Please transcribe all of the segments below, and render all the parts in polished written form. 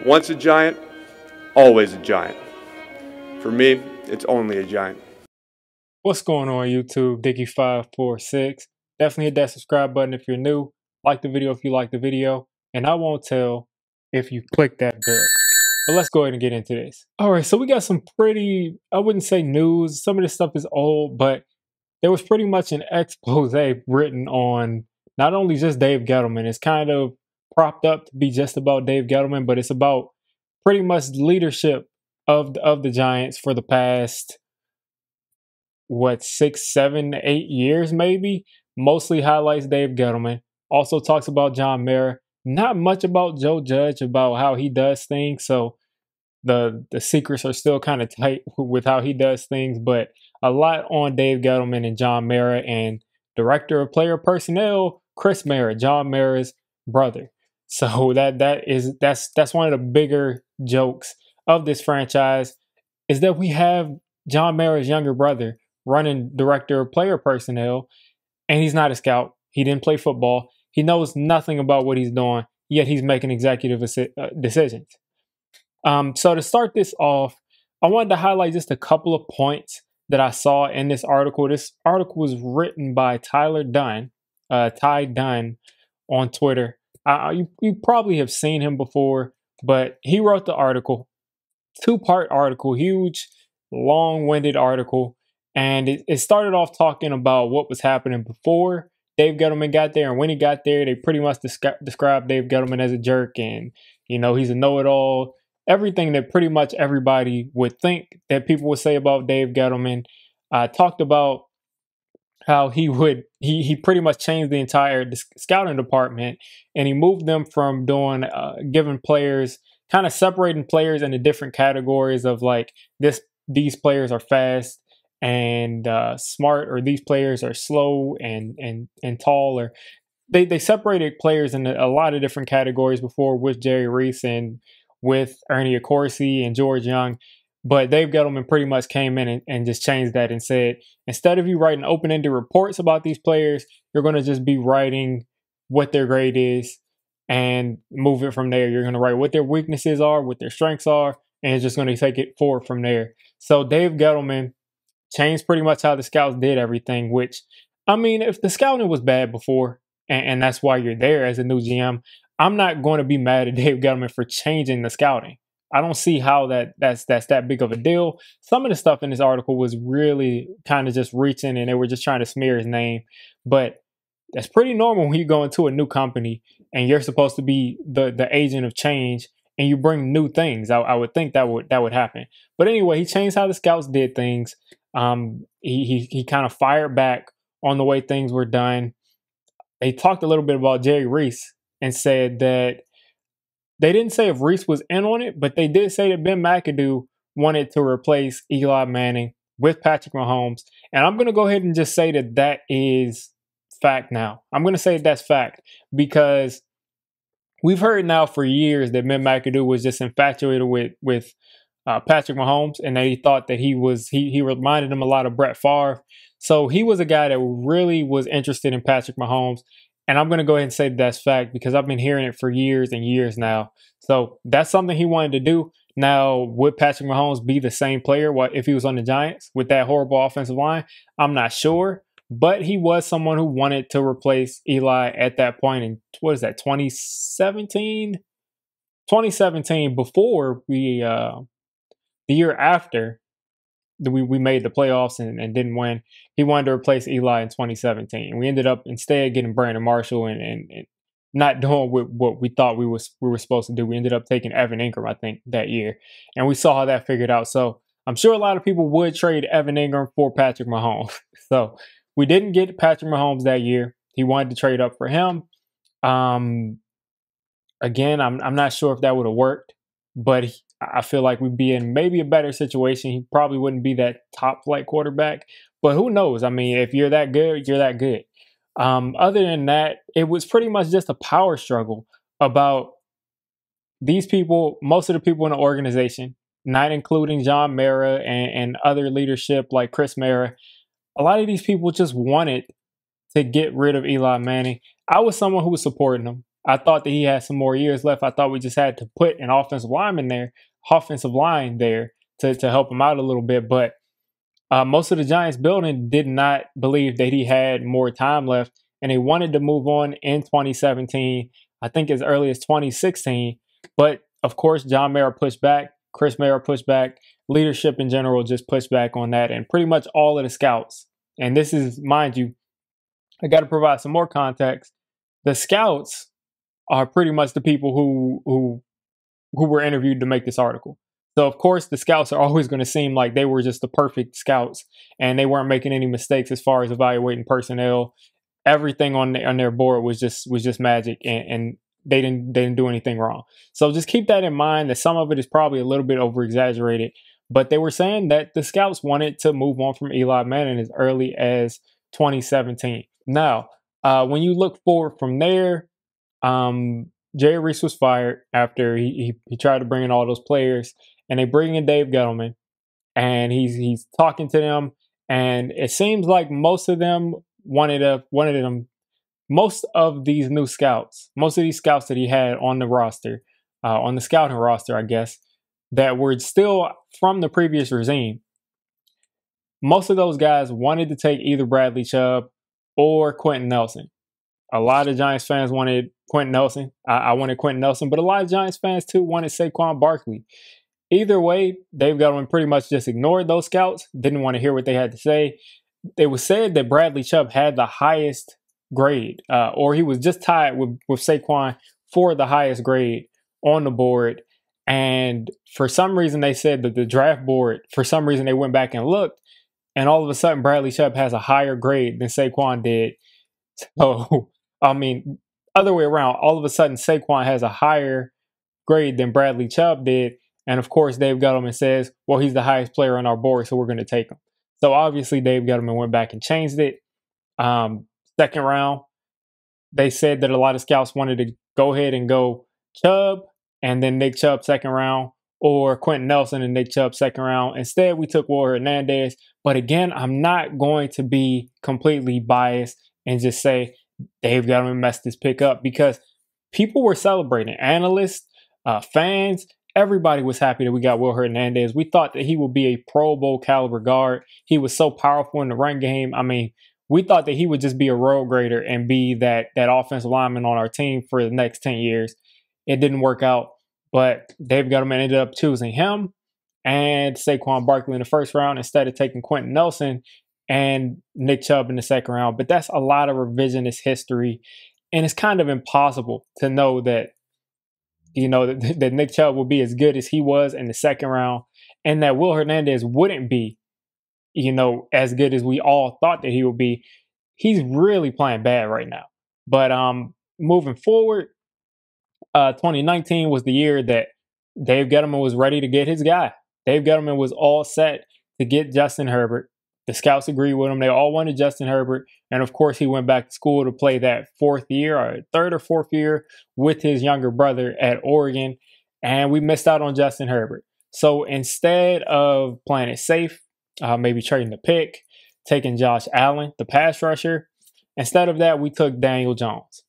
Once a giant, always a giant. For me, it's only a giant. What's going on YouTube? Dicky546. Definitely hit that subscribe button if you're new. Like the video if you like the video. And I won't tell if you click that bell. But let's go ahead and get into this. Alright, so we got some pretty, I wouldn't say news. Some of this stuff is old, but there was pretty much an expose written on not only just Dave Gettleman. It's kind of propped up to be just about Dave Gettleman, but it's about pretty much leadership of the Giants for the past 6, 7, 8 years maybe. Mostly highlights Dave Gettleman. Also talks about John Mara. Not much about Joe Judge, about how he does things. So the secrets are still kind of tight with how he does things, but a lot on Dave Gettleman and John Mara and Director of Player Personnel, Chris Mara, John Mara's brother. So that's one of the bigger jokes of this franchise is that we have John Mara's younger brother running Director of Player Personnel, and he's not a scout. He didn't play football. He knows nothing about what he's doing, yet he's making executive decisions. So to start this off, I wanted to highlight just a couple of points that I saw in this article. This article was written by Ty Dunn on Twitter. You probably have seen him before, but he wrote the article, two-part article, huge, long-winded article. And it started off talking about what was happening before Dave Gettleman got there. And when he got there, they pretty much described Dave Gettleman as a jerk. And, you know, he's a know-it-all. Everything that pretty much everybody would think that people would say about Dave Gettleman. Talked about how he pretty much changed the entire scouting department. And he moved them from doing, giving players, kind of separating players into different categories of like, these players are fast and smart, or these players are slow and tall, or they separated players into a lot of different categories before with Jerry Reese and with Ernie Accorsi and George Young. But Dave Gettleman pretty much came in and just changed that and said, instead of you writing open-ended reports about these players, you're going to just be writing what their grade is and move it from there. You're going to write what their weaknesses are, what their strengths are, and it's just going to take it forward from there. So Dave Gettleman changed pretty much how the scouts did everything, which, I mean, if the scouting was bad before, and that's why you're there as a new GM, I'm not going to be mad at Dave Gettleman for changing the scouting. I don't see how that's that big of a deal. Some of the stuff in this article was really kind of just reaching, and they were just trying to smear his name. But that's pretty normal when you go into a new company and you're supposed to be the agent of change and you bring new things. I would think that would happen. But anyway, he changed how the scouts did things. He kind of fired back on the way things were done. They talked a little bit about Jerry Reese and said that they didn't say if Reese was in on it, but they did say that Ben Mcadoo wanted to replace Eli Manning with Patrick Mahomes. And I'm going to go ahead and just say that is fact now. I'm going to say that's fact because we've heard now for years that Ben Mcadoo was just infatuated with Patrick Mahomes, and that he thought that he reminded him a lot of Brett Favre. So he was a guy that really was interested in Patrick Mahomes. And I'm going to go ahead and say that's fact because I've been hearing it for years and years now. So that's something he wanted to do. Now, would Patrick Mahomes be the same player if he was on the Giants with that horrible offensive line? I'm not sure. But he was someone who wanted to replace Eli at that point in, 2017? 2017, before the year after we made the playoffs and didn't win. He wanted to replace Eli in 2017. We ended up instead getting Brandon Marshall and not doing what we thought we were supposed to do. We ended up taking Evan Ingram, I think, that year. And we saw how that figured out. So I'm sure a lot of people would trade Evan Ingram for Patrick Mahomes. So we didn't get Patrick Mahomes that year. He wanted to trade up for him. Again, I'm not sure if that would have worked, but I feel like we'd be in maybe a better situation. He probably wouldn't be that top flight quarterback, but who knows? I mean, if you're that good, you're that good. Other than that, it was pretty much just a power struggle about these people, most of the people in the organization, not including John Mara and other leadership like Chris Mara. A lot of these people just wanted to get rid of Eli Manning. I was someone who was supporting him. I thought that he had some more years left. I thought we just had to put an offensive line there to help him out a little bit. But most of the Giants building did not believe that he had more time left, and they wanted to move on in 2017, I think as early as 2016. But of course, John Mara pushed back, Chris Mara pushed back, leadership in general just pushed back on that, and pretty much all of the scouts. And this is, mind you, I got to provide some more context. The scouts are pretty much the people who were interviewed to make this article. So of course the scouts are always going to seem like they were just the perfect scouts and they weren't making any mistakes as far as evaluating personnel. Everything on their board was just magic, and they didn't do anything wrong. So just keep that in mind, that some of it is probably a little bit over exaggerated, but they were saying that the scouts wanted to move on from Eli Manning as early as 2017. Now, when you look forward from there, Jerry Reese was fired after he tried to bring in all those players, and they bring in Dave Gettleman, and he's talking to them, and it seems like most of them wanted him. Most of these new scouts, most of these scouts that he had on the roster, on the scouting roster, I guess, that were still from the previous regime, most of those guys wanted to take either Bradley Chubb or Quentin Nelson. A lot of Giants fans wanted Quentin Nelson. I wanted Quentin Nelson, but a lot of Giants fans too wanted Saquon Barkley. Either way, Dave Gettleman pretty much just ignored those scouts, didn't want to hear what they had to say. It was said that Bradley Chubb had the highest grade, or he was just tied with Saquon for the highest grade on the board. And for some reason, they said that the draft board, for some reason, they went back and looked, and all of a sudden, Bradley Chubb has a higher grade than Saquon did. So, I mean, other way around, all of a sudden, Saquon has a higher grade than Bradley Chubb did. And of course, Dave Gettleman says, well, he's the highest player on our board, so we're going to take him. So obviously, Dave Gettleman went back and changed it. Second round, they said that a lot of scouts wanted to go ahead and go Chubb and then Nick Chubb second round, or Quentin Nelson and Nick Chubb second round. Instead, we took Will Hernandez. But again, I'm not going to be completely biased and just say Dave Gettleman messed this pick up, because people were celebrating. Analysts, fans, everybody was happy that we got Will Hernandez. We thought that he would be a Pro Bowl caliber guard. He was so powerful in the run game. I mean, we thought that he would just be a road grader and be that offensive lineman on our team for the next 10 years. It didn't work out, but Dave Gettleman ended up choosing him and Saquon Barkley in the first round instead of taking Quentin Nelson and Nick Chubb in the second round. But that's a lot of revisionist history, and it's kind of impossible to know that, that Nick Chubb will be as good as he was in the second round, and that Will Hernandez wouldn't be, as good as we all thought that he would be. He's really playing bad right now. But moving forward, 2019 was the year that Dave Gettleman was ready to get his guy. Dave Gettleman was all set to get Justin Herbert. The scouts agreed with him. They all wanted Justin Herbert. And of course, he went back to school to play that third or fourth year with his younger brother at Oregon. And we missed out on Justin Herbert. So instead of playing it safe, maybe trading the pick, taking Josh Allen, the pass rusher, instead of that, we took Daniel Jones.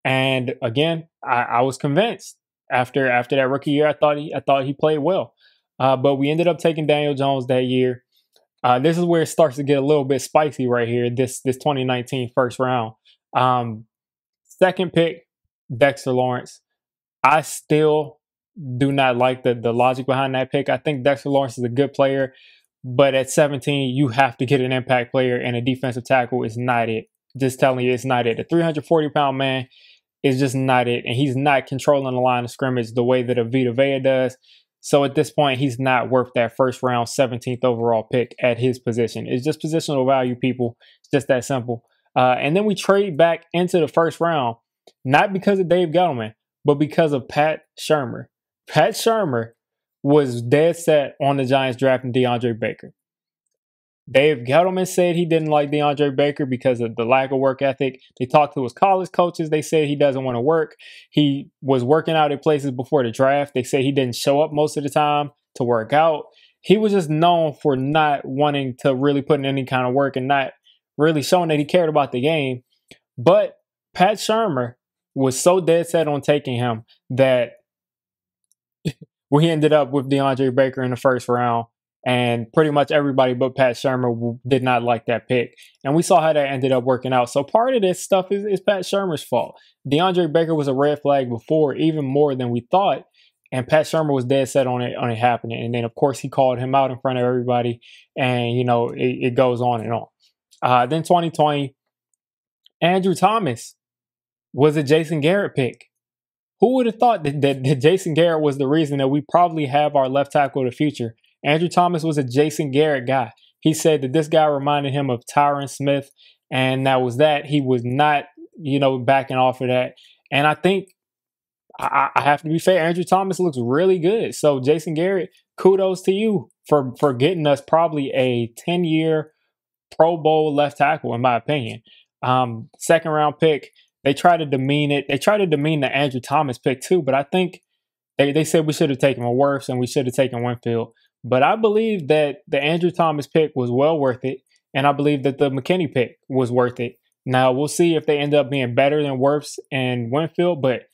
And again, I was convinced after that rookie year. I thought he played well. But we ended up taking Daniel Jones that year. This is where it starts to get a little bit spicy right here, this 2019 first round. Second pick, Dexter Lawrence. I still do not like the logic behind that pick. I think Dexter Lawrence is a good player, but at 17, you have to get an impact player, and a defensive tackle is not it. Just telling you, it's not it. A 340-pound man is just not it, and he's not controlling the line of scrimmage the way that a Vita Vea does. So at this point, he's not worth that first round 17th overall pick at his position. It's just positional value, people. It's just that simple. And then we trade back into the first round, not because of Dave Gettleman, but because of Pat Shurmur. Pat Shurmur was dead set on the Giants drafting DeAndre Baker. Dave Gettleman said he didn't like DeAndre Baker because of the lack of work ethic. They talked to his college coaches. They said he doesn't want to work. He was working out at places before the draft. They said he didn't show up most of the time to work out. He was just known for not wanting to really put in any kind of work and not really showing that he cared about the game. But Pat Shurmur was so dead set on taking him that we ended up with DeAndre Baker in the first round. And pretty much everybody but Pat Shurmur did not like that pick. And we saw how that ended up working out. So part of this stuff is Pat Shurmur's fault. DeAndre Baker was a red flag before, even more than we thought. And Pat Shurmur was dead set on it happening. And then, of course, he called him out in front of everybody. And, you know, it goes on and on. Then 2020, Andrew Thomas was a Jason Garrett pick. Who would have thought that Jason Garrett was the reason that we probably have our left tackle of the future? Andrew Thomas was a Jason Garrett guy. He said that this guy reminded him of Tyron Smith, and that was that. He was not, you know, backing off of that. And I think I have to be fair. Andrew Thomas looks really good. So Jason Garrett, kudos to you for getting us probably a 10-year Pro Bowl left tackle, in my opinion. Second round pick. They tried to demean it. They tried to demean the Andrew Thomas pick too, but I think they said we should have taken Wirfs and we should have taken Winfield. But I believe that the Andrew Thomas pick was well worth it, and I believe that the McKinney pick was worth it. Now, we'll see if they end up being better than Wirfs and Winfield, but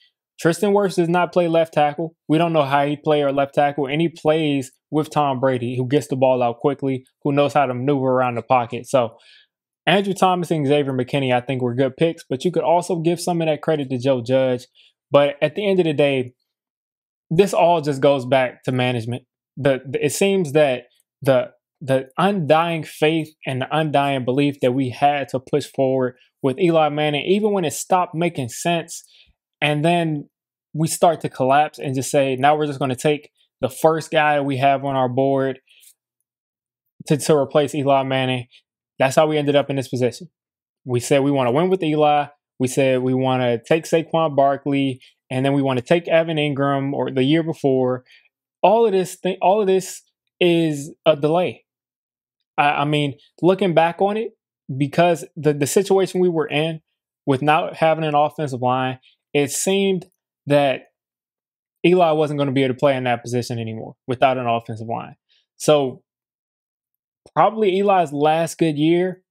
Tristan Wirfs does not play left tackle. We don't know how he plays left tackle, and he plays with Tom Brady, who gets the ball out quickly, who knows how to maneuver around the pocket. So Andrew Thomas and Xavier McKinney, I think, were good picks, but you could also give some of that credit to Joe Judge. But at the end of the day, this all just goes back to management. It seems that the undying faith and the undying belief that we had to push forward with Eli Manning, even when it stopped making sense, and then we start to collapse and just say, now we're just going to take the first guy we have on our board to replace Eli Manning. That's how we ended up in this position. We said we want to win with Eli. We said we want to take Saquon Barkley, and then we want to take Evan Ingram or the year before. All of this is a delay. I mean, looking back on it, because the situation we were in with not having an offensive line, it seemed that Eli wasn't going to be able to play in that position anymore without an offensive line. So probably Eli's last good year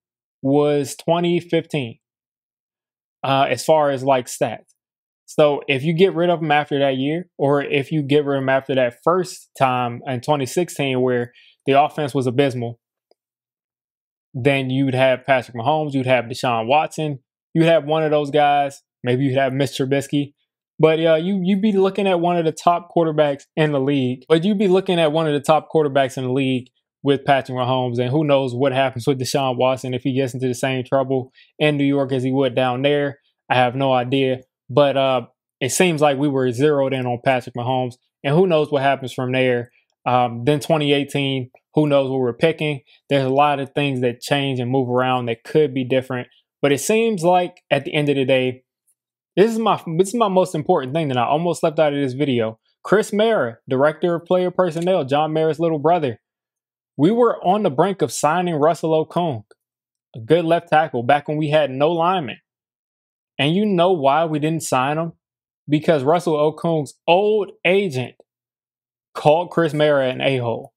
was 2015, as far as like stats. So if you get rid of him after that year, or if you get rid of him after that first time in 2016 where the offense was abysmal, then you'd have Patrick Mahomes, you'd have Deshaun Watson, you'd have one of those guys, maybe you'd have Mitch Trubisky. But you'd be looking at one of the top quarterbacks in the league. With Patrick Mahomes, and who knows what happens with Deshaun Watson if he gets into the same trouble in New York as he would down there. I have no idea. But it seems like we were zeroed in on Patrick Mahomes, and who knows what happens from there. Then 2018, who knows what we're picking. There's a lot of things that change and move around that could be different. But it seems like at the end of the day, this is my most important thing that I almost left out of this video. Chris Mara, Director of Player Personnel, John Mara's little brother. We were on the brink of signing Russell Okung, a good left tackle, back when we had no linemen. And you know why we didn't sign him? Because Russell Okung's old agent called Chris Mara an a-hole.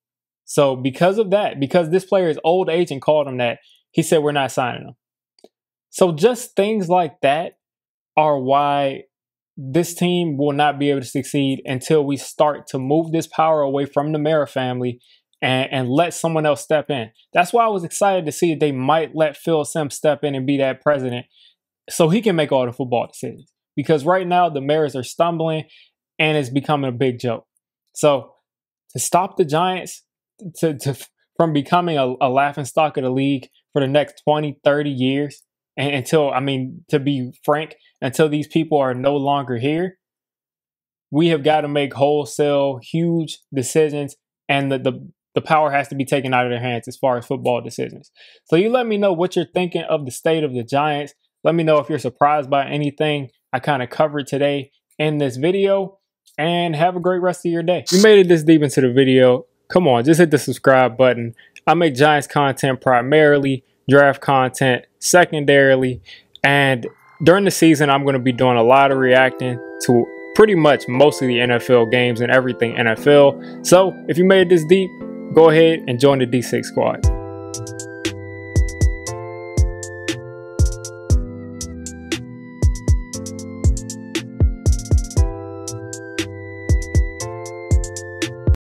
So because of that, because this player's old agent called him that, he said we're not signing him. So just things like that are why this team will not be able to succeed until we start to move this power away from the Mara family and let someone else step in. That's why I was excited to see that they might let Phil Simms step in and be that president so he can make all the football decisions. Because right now the Maras are stumbling and it's becoming a big joke. So to stop the Giants from becoming a laughingstock of the league for the next 20, 30 years, and until, I mean, to be frank, until these people are no longer here, we have got to make wholesale, huge decisions, and the power has to be taken out of their hands as far as football decisions. So you let me know what you're thinking of the state of the Giants. Let me know if you're surprised by anything I kind of covered today in this video, and have a great rest of your day. If you made it this deep into the video, come on, just hit the subscribe button. I make Giants content primarily, draft content secondarily, and during the season, I'm going to be doing a lot of reacting to pretty much most of the NFL games and everything NFL. So if you made it this deep, go ahead and join the D6 squad.